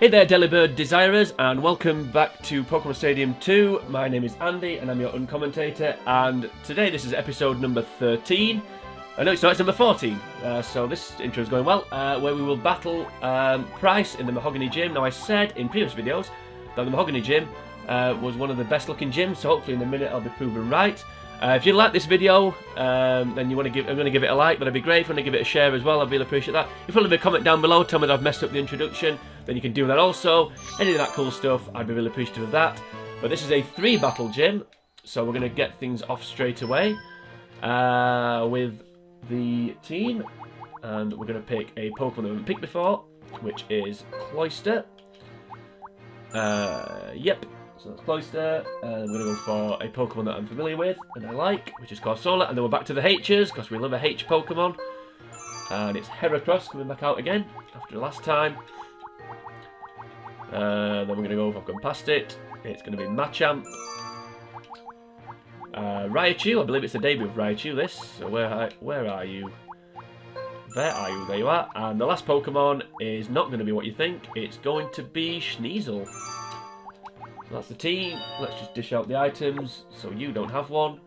Hey there Delibird Desirers, and welcome back to Pokemon Stadium 2. My name is Andy and I'm your uncommentator, and today this is episode number 13. No, it's number 14, so this intro is going well, where we will battle Pryce in the Mahogany Gym. Now I said in previous videos that the Mahogany Gym was one of the best looking gyms, so hopefully in a minute I'll be proven right. If you like this video, then I'm going to give it a like, that'd be great. If you want to give it a share as well, I'd really appreciate that. If you want to leave a comment down below, tell me that I've messed up the introduction, then you can do that also. Any of that cool stuff, I'd be really appreciative of that. But this is a 3-battle gym, so we're going to get things off straight away with the team. And we're going to pick a Pokemon that we haven't picked before, which is Cloyster. Yep. So that's Cloyster, and we're going to go for a Pokemon that I'm familiar with and I like, which is Corsola, and then we're back to the H's, because we love a H Pokemon. And it's Heracross coming back out again, after last time. Then we're going to go, if I've gone past it, it's going to be Machamp. Raichu, I believe it's the debut of Raichu, this, so where are you? There are you, there you are. And the last Pokemon is not going to be what you think, it's going to be Sneasel. That's the team. Let's just dish out the items. So you don't have one.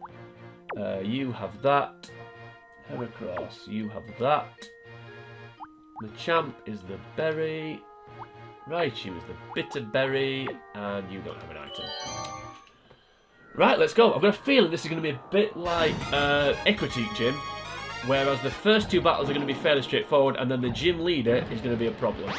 You have that. Heracross, you have that. Machamp is the berry. Raichu is the bitter berry. And you don't have an item. Right, let's go. I've got a feeling this is going to be a bit like Equity Gym, whereas the first 2 battles are going to be fairly straightforward, and then the gym leader is going to be a problem.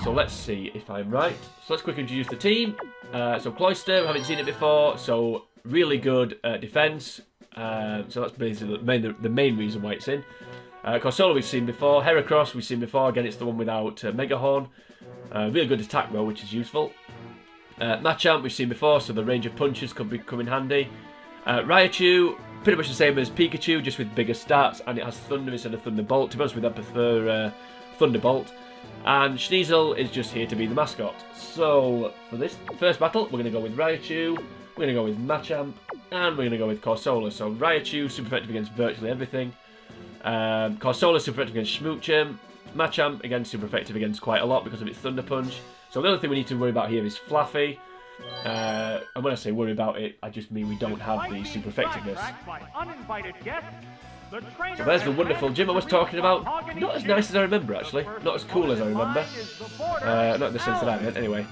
So let's see if I'm right. So let's quickly introduce the team. So Cloyster, we haven't seen it before, so really good defense. So that's basically the main reason why it's in. Corsola we've seen before. Heracross we've seen before. Again, it's the one without Mega Horn. Really good attack though, which is useful. Machamp we've seen before, so the range of punches could come in handy. Raichu, pretty much the same as Pikachu, just with bigger stats, and it has Thunder instead of Thunderbolt. To be honest with you, I prefer Thunderbolt. And Sneasel is just here to be the mascot. So, for this first battle, we're going to go with Raichu, we're going to go with Machamp, and we're going to go with Corsola. So, Raichu, super effective against virtually everything. Corsola, super effective against Smoochum. Machamp, again, super effective against quite a lot because of its Thunder Punch. So, the only thing we need to worry about here is Fluffy. And when I say worry about it, I just mean we don't have the super effectiveness. So there's the wonderful gym I was talking about. Not as nice as I remember, actually. Not as cool as I remember. Not in the sense that I meant, anyway.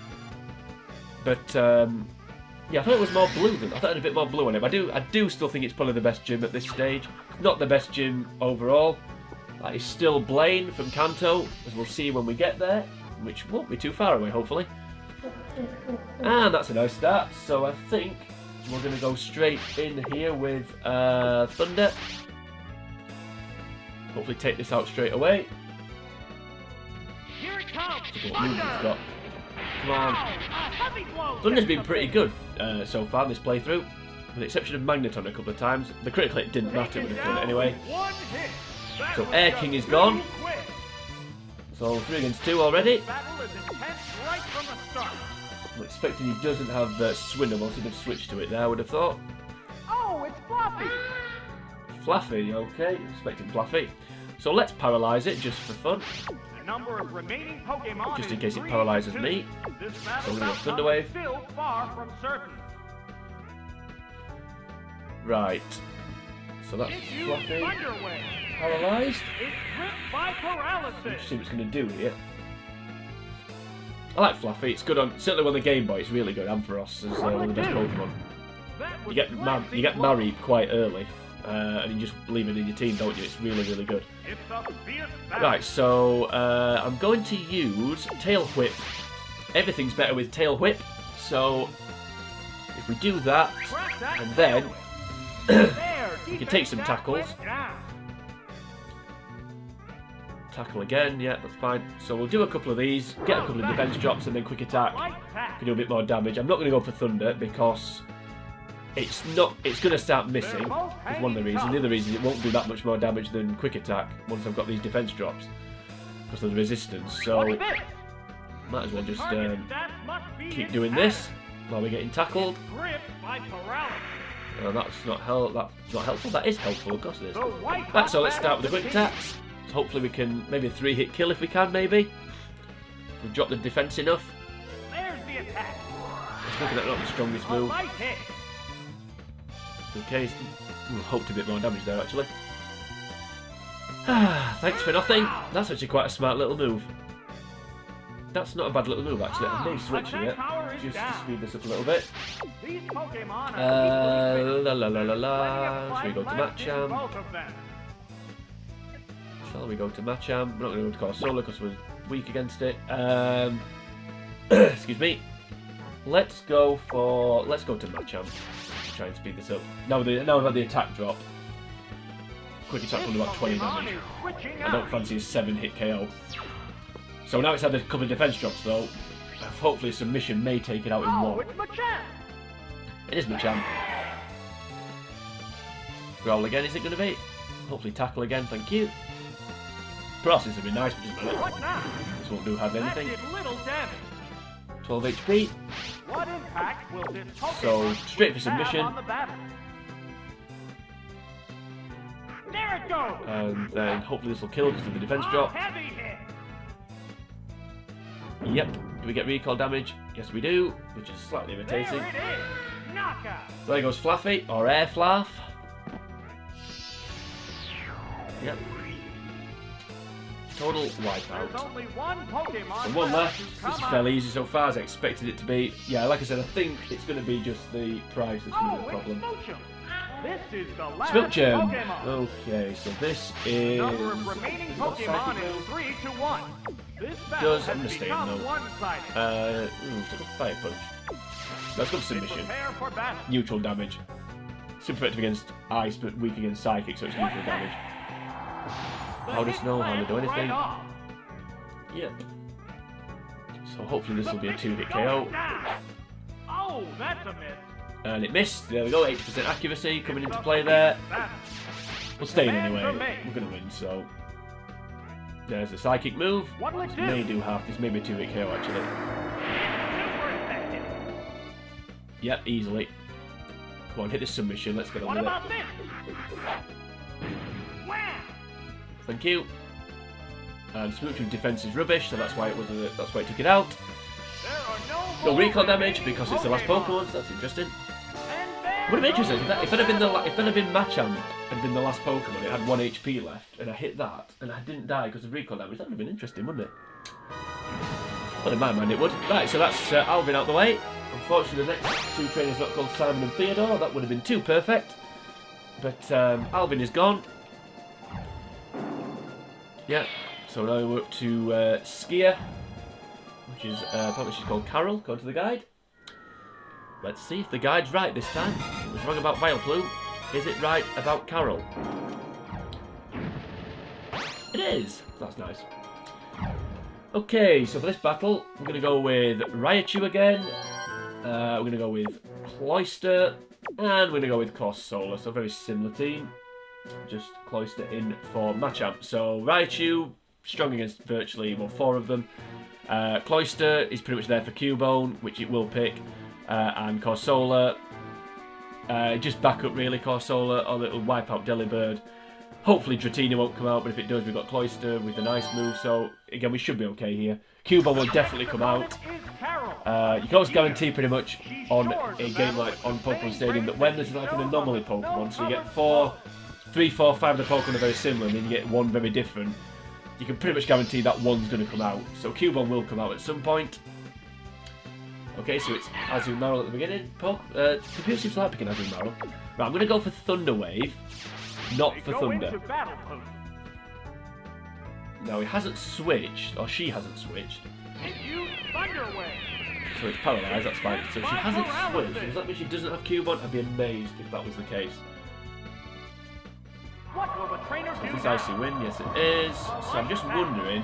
But, yeah, I thought it was more blue than... I thought it had a bit more blue on it. But I do still think it's probably the best gym at this stage. Not the best gym overall. That is still Blaine from Kanto, as we'll see when we get there. Which won't be too far away, hopefully. And that's a nice start. So I think we're going to go straight in here with Thunder. Hopefully take this out straight away. Here it comes. Come on. Thunder's been pretty good so far this playthrough, with the exception of Magneton a couple of times. The critical hit didn't matter, but it did anyway. So Air King is gone. So 3 against 2 already. I'm expecting he doesn't have Swindle, else he'd have switched to it there, I would have thought. Oh, it's Fluffy! Fluffy, okay, expecting Fluffy. So let's paralyze it just for fun. The number of remaining Pokemon just in case it paralyzes me. So we're going to go Thunder Wave. Still far from certain. Right. So that's Fluffy. Paralyzed. It's gripped by paralysis. Let's see what it's going to do here. I like Fluffy, it's good on, certainly on the Game Boy, it's really good. Ampharos is one of the best Pokemon. You get married quite early. And you just leave it in your team, don't you? It's really, really good. Right, so I'm going to use Tail Whip. Everything's better with Tail Whip. So if we do that, and then we can take some tackles. Tackle again, yeah, that's fine. So we'll do a couple of these, get a couple of defense drops, and then quick attack. We can do a bit more damage. I'm not going to go for Thunder because it's going to start missing, is one of the reasons. The other reason it won't do that much more damage than Quick Attack once I've got these defense drops, because of the resistance. So, might as well just keep doing this while we're getting tackled. No, that's not helpful. That is helpful, of course it is. Right, so let's start with the Quick Attacks. So hopefully we can, maybe a 3-hit kill if we can, maybe. We've dropped the defense enough. There's the attack. Let's look at that, not the strongest A move. light hit. Okay, we'll hoped a bit more damage there actually. Thanks for nothing. That's actually quite a smart little move. That's not a bad little move actually. I may switch it just to speed this up a little bit. These Pokemon are La la la la la. Shall we go to Machamp? both of them. Shall we go to Machamp? We're not going to go to Corsola because we're weak against it. Excuse me. Let's go to Machamp to try and speed this up. Now we've had the attack drop. Quick attack will do about 20 damage. I don't fancy a 7-hit KO. So now it's had a couple of defense drops though. Hopefully submission may take it out in one. It's Machamp. It is Machamp. Growl again, is it going to be? Hopefully tackle again, thank you. Process would be nice, but doesn't matter. What now? This won't do hardly That anything. did little damage. 12 HP. What impact will this Pokemon So, straight for have submission. on the battle? There it goes. And then hopefully this will kill because of the defense drop. Heavy hit. Yep. Do we get recall damage? Yes, we do, which is slightly irritating. There it is. Knockout. So there goes Flaffy, or Air Flaff. Yep. Total There's wipeout. only one Pokemon. So one left. to This come is up. fairly easy so far as I expected it to be. Yeah, like I said, I think it's going to be just the price that's going to be the problem. It's Smoochum. This is the last Smoochum. Pokemon. Okay, so this is... Number of remaining What's Pokemon Psychic is move? 3 to 1. This battle Does has understand, become though. one-sided. Take a Fire Punch. Let's go to submission. Prepare for battle. Neutral damage. Super effective against ice, but weak against psychic, so it's neutral damage. How does Snow Hardly do anything? Right off. Yep. So hopefully this will be a 2-hit Going KO. down. Oh, that's a miss. And it missed. There we go, 80% accuracy coming into play there. We'll stay in anyway. We're going to win, so... There's a psychic move. What'll it This do? may do half. This may be a 2-hit KO, actually. Super effective. Yep, easily. Come on, hit this submission. Let's get on What with it. about this? Wow. Thank you. And Smoochum's defense is rubbish, so that's why it took it out. There are No more recall damage remaining because it's the last Pokemon, so that's interesting. And there Would have been goes interesting if that had been Machamp had been the last Pokemon, it had 1 HP left, and I hit that, and I didn't die because of recall damage. That would have been interesting, wouldn't it? Well, in my mind it would. Right, so that's Alvin out the way. Unfortunately, the next 2 trainers not called Simon and Theodore. That would have been too perfect. But Alvin is gone. Yeah. So now we're up to Skier, which is probably she's called Carol. Go to the guide. Let's see if the guide's right this time. It was wrong about Vileplume. Is it right about Carol? It is! That's nice. Okay, so for this battle, we're going to go with Raichu again. We're going to go with Cloyster. And we're going to go with Corsola. So a very similar team. Just Cloyster in for Machamp. So Raichu, strong against virtually, well, 4 of them. Cloyster is pretty much there for Cubone, which it will pick. And Corsola, just back up really, Corsola, or it'll wipe out Delibird. Hopefully Dratini won't come out, but if it does, we've got Cloyster with a nice move, so again, we should be okay here. Cubone will definitely come out. You can always guarantee pretty much on a game like on Pokemon Stadium that when there's like an anomaly Pokemon, so you get 3, 4, 5 of the Pokemon are very similar, and then you get one very different, you can pretty much guarantee that one's going to come out. So Cubone will come out at some point. Okay, so it's Azumarill at the beginning. The computer seems to like picking Azumarill. Right, I'm going to go for Thunder Wave, not for Thunder. Now, he hasn't switched, or she hasn't switched. So it's paralysed, that's fine. So she hasn't switched. Does that mean she doesn't have Cubone? I'd be amazed if that was the case. So is this Icy Wind? Yes, it is. So I'm just wondering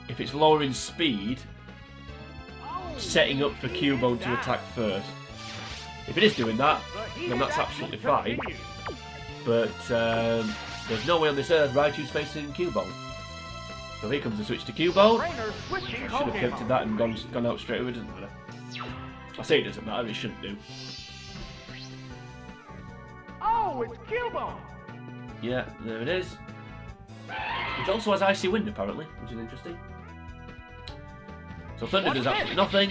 if it's lowering speed, setting up for Cubone to attack first. If it is doing that, then that's absolutely fine. But there's no way on this earth Raichu's facing Cubone. So here comes the switch to Cubone. I should have preempted that and gone out straight away, doesn't matter. I say it doesn't matter, it shouldn't do. Oh, it's Cubone! Yeah, there it is. Which also has Icy Wind apparently, which is interesting. So Thunder does absolutely nothing.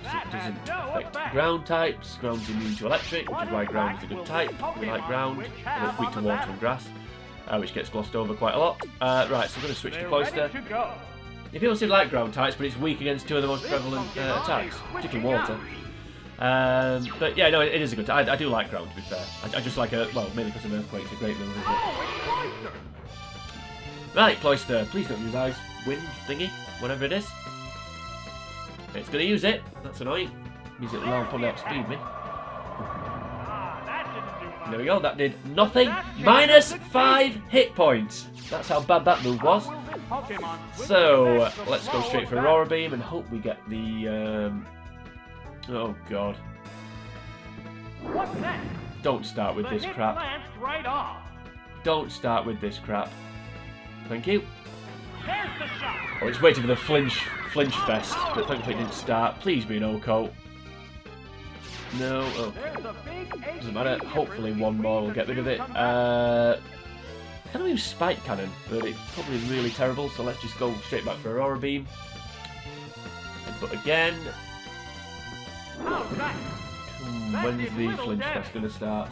That It doesn't had no affect effect. ground types. Ground's immune to electric, which is why ground is a good type. We like ground, although it's weak to water and grass, which gets glossed over quite a lot. Right, so I'm going to switch to They're Cloyster. ready to go. If people seem like ground types, but it's weak against two of the most prevalent attacks, particularly water. But yeah, no, it is a good type. I do like ground, to be fair. I just like well, mainly because of Earthquake's a great move, isn't it? Oh, it's Cloyster. Right, Cloyster, please don't use Ice Wind thingy, whatever it is. It's going to use it. That's annoying. Means it'll now probably outspeed me. Ah, that didn't do much. There we go, that did nothing. Minus 5 hit points. That's how bad that move was. So, let's go straight for Aurora Beam and hope we get the... Oh, God. What's that? Don't start with this crap. Right off. Don't start with this crap. Thank you. There's the shot. Oh, it's waiting for the flinch fest, but thankfully it didn't start. Please be an Oko. No, oh. There's a big Doesn't matter. Hopefully one more will get rid of it. I kind of use Spike Cannon, but it's probably really terrible, so let's just go straight back for Aurora Beam. But again... When's the flinch fest going to start?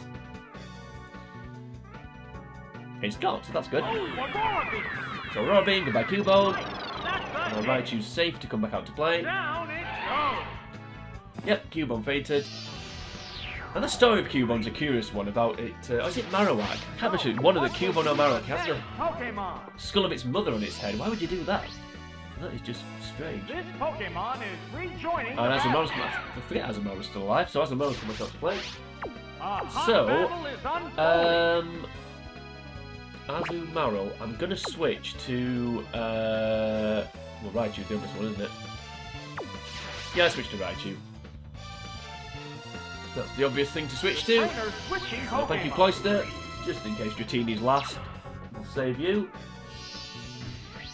It's gone, so that's good. So Aurora Beam, goodbye Cubone. And Raichu's safe to come back out to play. Down it goes. Yep, Cubone fainted. And the story of Cubone's a curious one about it. Oh, is it Marowak? I can't remember one of the Cubone or Marowak has the Pokemon. skull of its mother on its head. Why would you do that? That is just strange. This Pokemon is rejoining. And Azumaru's I forget Azumaru's still alive, so Azumaru's come back out to play. So, Azumarill, I'm gonna switch to well, Raichu's the obvious one, isn't it? Yeah, I switch to Raichu. That's the obvious thing to switch to. So thank you, Cloyster. Just in case Dratini's last, we'll save you.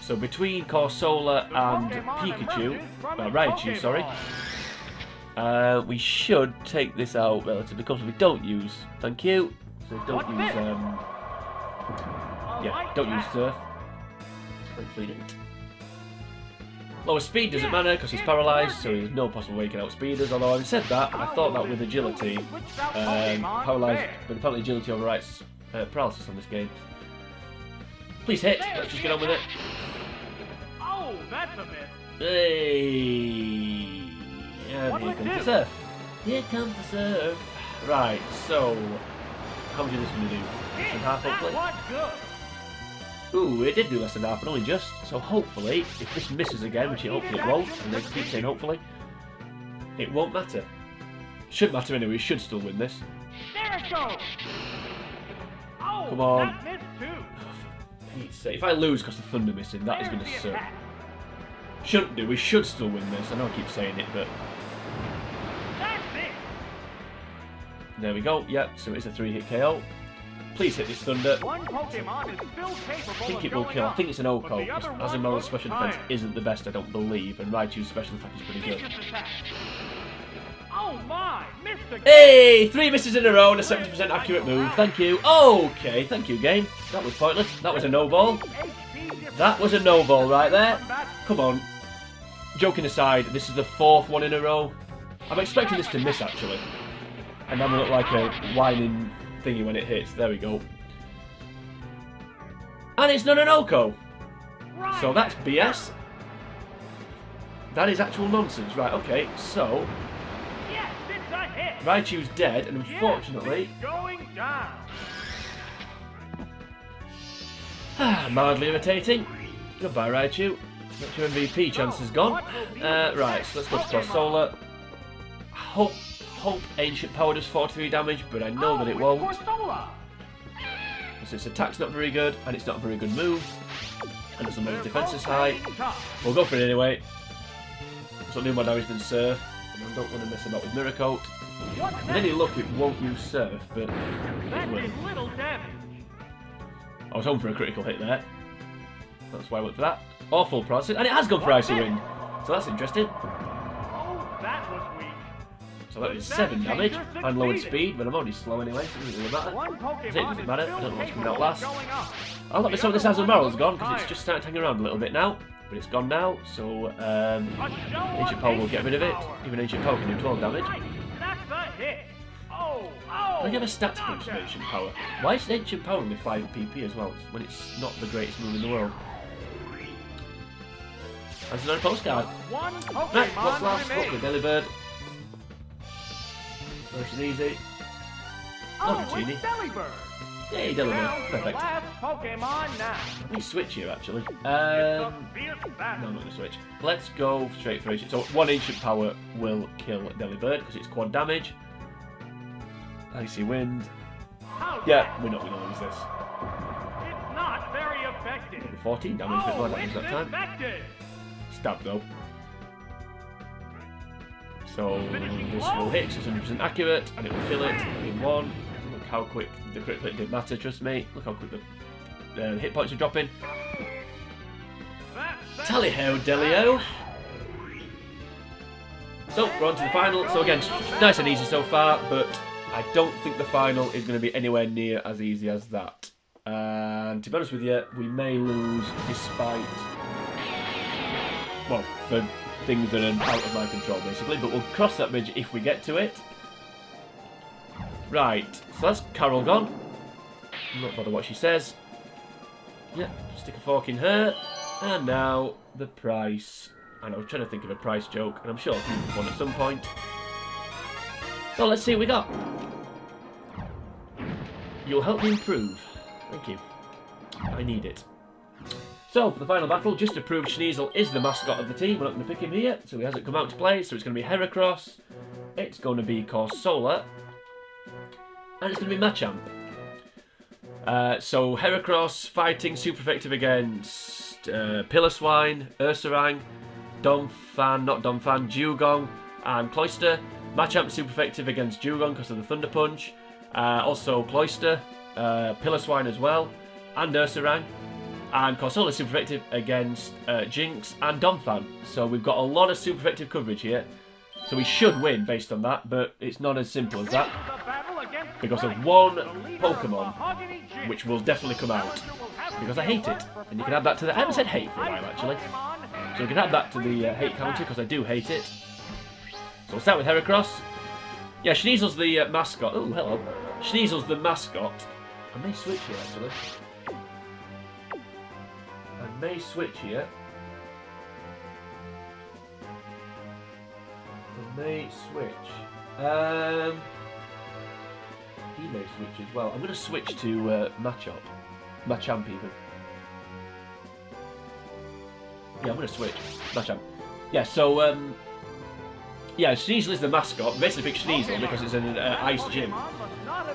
So between Corsola and Pikachu, Raichu, sorry, we should take this out relatively comfortably. Don't use, thank you. So don't use, yeah, don't use Surf. Hopefully didn't. Lower speed doesn't matter because he's paralysed, so there's no possible way he can outspeed us. Although having said that, I thought that with agility, paralysed, but apparently agility overwrites paralysis on this game. Please hit. Let's just get on with it. Oh, that's a miss. Hey! And here comes the surf. Here comes the surf. Right, so how much is this going to do? Less than half, hopefully. Ooh, it did do less than half, but only just. So hopefully, if this misses again, which hopefully it won't, and they keep saying hopefully, it won't matter. Shouldn't matter anyway. We should still win this. There it goes. Oh, Come on. that missed too. Pete's sake. If I lose because the thunder missing, that is going to suck. Shouldn't do. We should still win this. I know I keep saying it, but That's it. there we go. Yep. So it's a 3-hit KO. Please hit this thunder. One Pokemon is still capable I think it will kill. I think it's an Oko, because Azumarill's special defense isn't the best, I don't believe, and Raichu's special attack is pretty good. Oh my, Mr. Hey! 3 misses in a row and a 70% accurate move. Thank you. Okay, thank you, game. That was pointless. That was a no-ball. That was a no-ball right there. Come on. Joking aside, this is the 4th one in a row. I'm expecting this to miss, actually. And I'm going to look like a whining thingy when it hits. There we go. And it's not an Oko. So that's BS. That is actual nonsense. Right, okay, so Yes, it's a hit. Raichu's dead, and unfortunately, Going down. mildly irritating. Goodbye, Raichu. That's your MVP chance is gone. Right, so let's go to Corsola. Hope Ancient Power does 43 damage, but I know that it won't. Corsola. Because its attack's not very good, and it's not a very good move. And doesn't make its defense is high. We'll go for it anyway. It's not doing more damage than Surf, and I don't want to mess about with Miracle. With any luck, it won't use Surf, but That it will. did little damage. I was hoping for a critical hit there. That's why I went for that. Awful process, and it has gone for Icy Wind. So that's interesting. Oh, that was weak. So that is 7 damage and lowered speed, but I'm already slow anyway, so it doesn't really matter. One It Pokemon doesn't matter, I don't know what's coming out last. going up. I'll let me some of this Azumarill's gone, because it's just starting to hang around a little bit now. but it's gone now, so Ancient Power will get rid of it. Even Ancient Power can do 12 damage. That's a hit. Oh, I get a stats boost for Ancient Power. Why is Ancient Power only 5 PP as well, when it's not the greatest move in the world? That's another postcard. Right, what's last? Look, the Delibird. Nice and easy. Not a genie. Yay, Delibird. Perfect. Pokemon now. Let me switch here, actually. No, I'm not going to switch. Let's go straight for Ancient. So, 1 Ancient Power will kill Delibird, because it's quad damage. Icy Wind. Yeah, we're not going to lose this. It's not very effective. 14 damage, but more damage that time. Effective. Stab, though. So, this will hit, so it's 100% accurate, and it will kill it in 1. Look how quick the critical hit didn't matter, trust me. Look how quick the hit points are dropping. Tally-ho, Delio. So, we're on to the final. So again, nice and easy so far, but I don't think the final is going to be anywhere near as easy as that. And to be honest with you, we may lose despite, well, for things that are out of my control, basically. But we'll cross that bridge if we get to it. Right, so that's Carol gone. I'm not bothered what she says. Yeah, stick a fork in her. And now the Pryce. And I was trying to think of a Pryce joke, and I'm sure I'll think of one at some point. So let's see what we got. You'll help me improve. Thank you. I need it. So, for the final battle, just to prove Sneasel is the mascot of the team, we're not going to pick him here, so he hasn't come out to play, so it's going to be Heracross, it's going to be Corsola, and it's going to be Machamp. So, Heracross fighting super effective against Piloswine, Ursaring, Dugong, and Cloyster. Machamp super effective against Dugong because of the Thunder Punch. Also Cloyster, Piloswine as well, and Ursaring. And Corsola is super effective against Jinx and Donphan. So we've got a lot of super effective coverage here. So we should win based on that, but it's not as simple as that. Because of one Pokemon, which will definitely come out. Because I hate it. And you can add that to the... I haven't said hate for a while, actually. So you can add that to the hate counter, because I do hate it. So we'll start with Heracross. Yeah, Sneasel's the mascot. Oh, hello. Sneasel's the mascot. I may switch here, actually. I may switch here. He may switch as well. I'm going to switch to Machamp even. Yeah, I'm going to switch. Machamp. Yeah, so, yeah, Sneasel is the mascot. Basically pick Sneasel because it's an ice gym.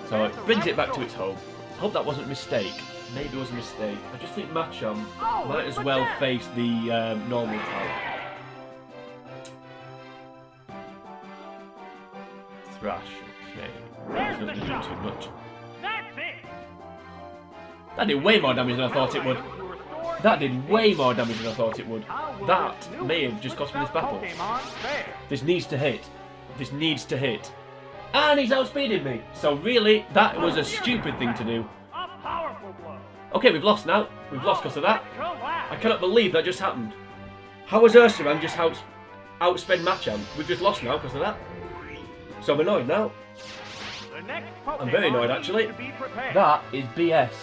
So it brings it back to its home. I hope that wasn't a mistake. Maybe it was a mistake. I just think Machamp might as well face the normal type. Thrash, okay. That's not going to do too much. That did way more damage than I thought it would. That did way more damage than I thought it would. That may have just cost me this battle. This needs to hit. This needs to hit. And he's outspeeded me. So really, that was a stupid thing to do. Okay, we've lost now. We've lost because of that. I cannot believe that just happened. How was Ursaring just outsped Machamp? We've just lost now because of that. So I'm annoyed now. I'm very annoyed actually. That is BS.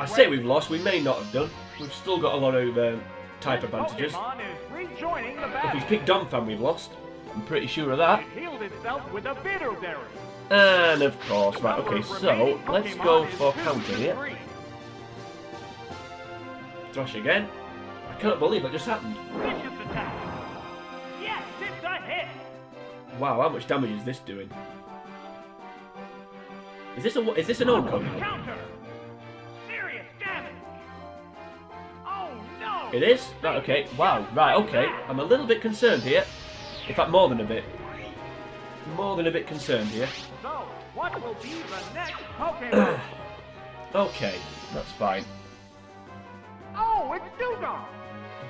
I say we've lost, we may not have done. We've still got a lot of type advantages. If he's picked Donphan, we've lost. I'm pretty sure of that. And of course, right, okay, so let's go for counter here. Thrash again. I cannot believe that just happened. Wow, how much damage is this doing? Is this an old code? It is? Right, okay. Wow, right, okay. I'm a little bit concerned here. In fact, more than a bit. More than a bit concerned here. So, what will be the next Pokemon? Okay, that's fine. Oh, it's Dugong!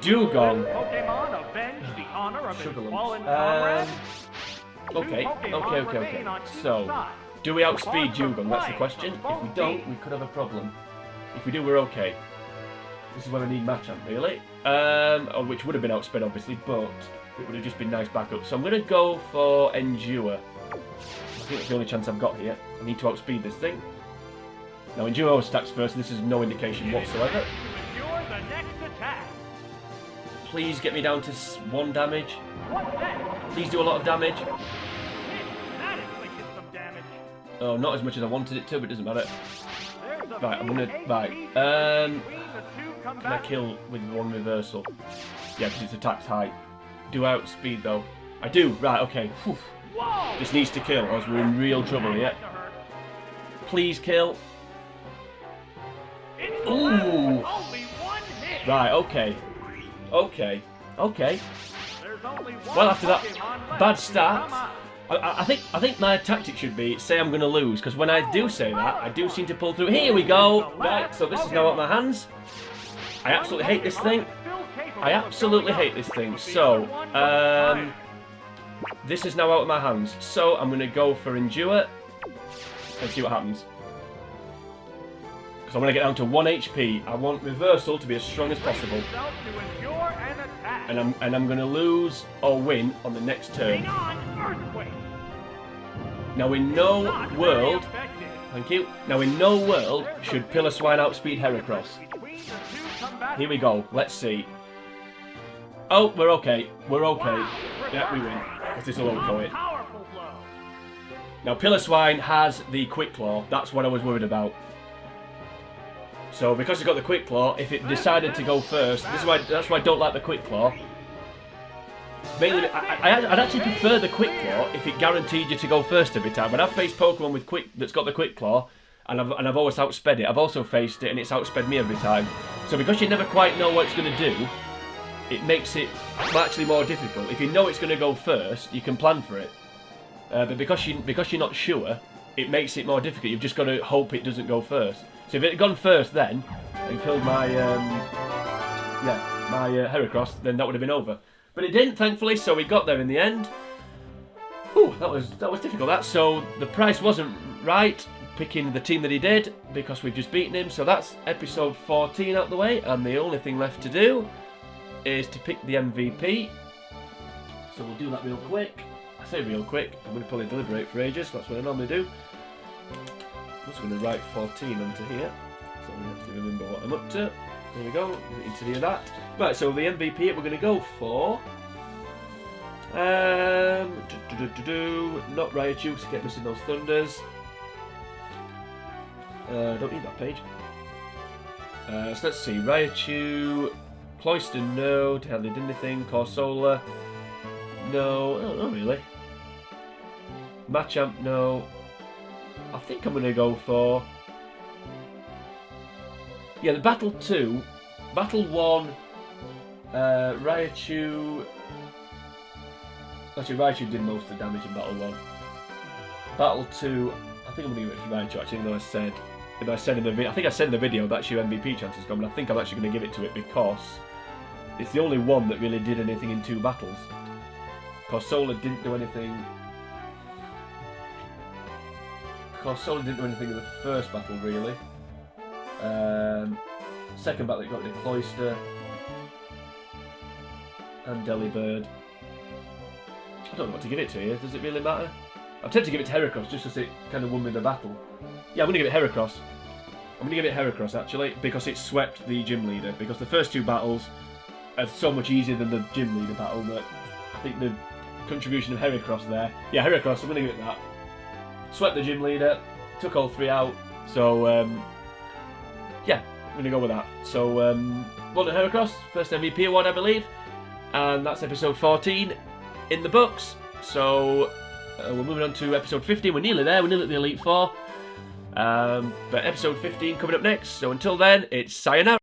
Dugong. Pokemon avenge the honor of its fallen comrade. Okay. So, do we outspeed Dugong? That's the question. If we don't, we could have a problem. If we do, we're okay. This is when I need Machamp, really. Which would have been outsped, obviously, but it would have just been nice backup. So I'm going to go for Endure. I think that's the only chance I've got here. I need to outspeed this thing. Now, Endure always attacks first, and this is no indication whatsoever. Please get me down to 1 damage. Please do a lot of damage. Oh, not as much as I wanted it to, but it doesn't matter. Right, I'm gonna... Right. Can I kill with 1 reversal? Yeah, because its attack's high. Do I outspeed, though? I do. Right, okay. Whew. This needs to kill, or else we're in real trouble here. Please kill. Ooh! Right, okay. Okay. Okay. Well, after that bad start, I think my tactic should be say I'm going to lose, because when I do say that, I do seem to pull through. Here we go. Right, so this is now out of my hands. I absolutely hate this thing. I absolutely hate this thing. So, this is now out of my hands. So I'm going to go for Endure and see what happens. Because I want to get down to 1 HP. I want Reversal to be as strong as possible. And I'm going to lose or win on the next turn. Now in no world, thank you. Now in no world should Pillar Swine outspeed Heracross. Here we go. Let's see. Oh, we're okay. We're okay. Yeah, we win. Because this will overcome it. Now Pillar Swine has the Quick Claw. That's what I was worried about. So because it's got the Quick Claw, if it decided to go first, that's why I don't like the Quick Claw. Mainly, I'd actually prefer the Quick Claw if it guaranteed you to go first every time. When I've faced Pokemon with that's got the Quick Claw, and I've always outsped it, I've also faced it and it's outsped me every time. So because you never quite know what it's going to do, it makes it actually more difficult. If you know it's going to go first, you can plan for it. But because you're not sure, it makes it more difficult. You've just got to hope it doesn't go first. So if it had gone first then, and killed my Heracross, then that would have been over. But it didn't, thankfully, so we got there in the end. Whew, that was difficult, that. So the Pryce wasn't right, picking the team that he did, because we've just beaten him. So that's episode 14 out the way, and the only thing left to do is to pick the MVP. So we'll do that real quick. I say real quick, I'm going to probably deliberate for ages, that's what I normally do. I'm also going to write 14 onto here, so I have to remember what I'm up to. There we go, into the that. Right, so the MVP we're going to go for. Not Raichu, because I kept missing those Thunders. Don't need that page. So let's see, Raichu, Cloyster, no, hardly did anything. Corsola, no, not really. Machamp, no. I think I'm going to go for... Yeah, the Battle 2, Battle 1, Raichu... Actually, Raichu did most of the damage in Battle 1. Battle 2, I think I'm going to give it to Raichu, actually, even though I said in the video, I think I said in the video that's your MVP chance has gone, but I think I'm actually going to give it to it because it's the only one that really did anything in 2 battles. Corsola didn't do anything... Corsola didn't do anything in the first battle, really. Second battle, it got rid of Cloyster and Delibird. I don't know what to give it to here. Does it really matter? I'm tempted to give it to Heracross just because it kind of won me the battle. Yeah, I'm going to give it Heracross. I'm going to give it Heracross, actually, because it swept the gym leader. Because the first 2 battles are so much easier than the gym leader battle that I think the contribution of Heracross there. Yeah, Heracross, I'm going to give it that. Swept the gym leader, took all 3 out. So, yeah, I'm going to go with that. So, well done, Heracross. First MVP award, I believe. And that's episode 14 in the books. So, we're moving on to episode 15. We're nearly there. We're nearly at the Elite Four. But episode 15 coming up next. So until then, it's sayonara.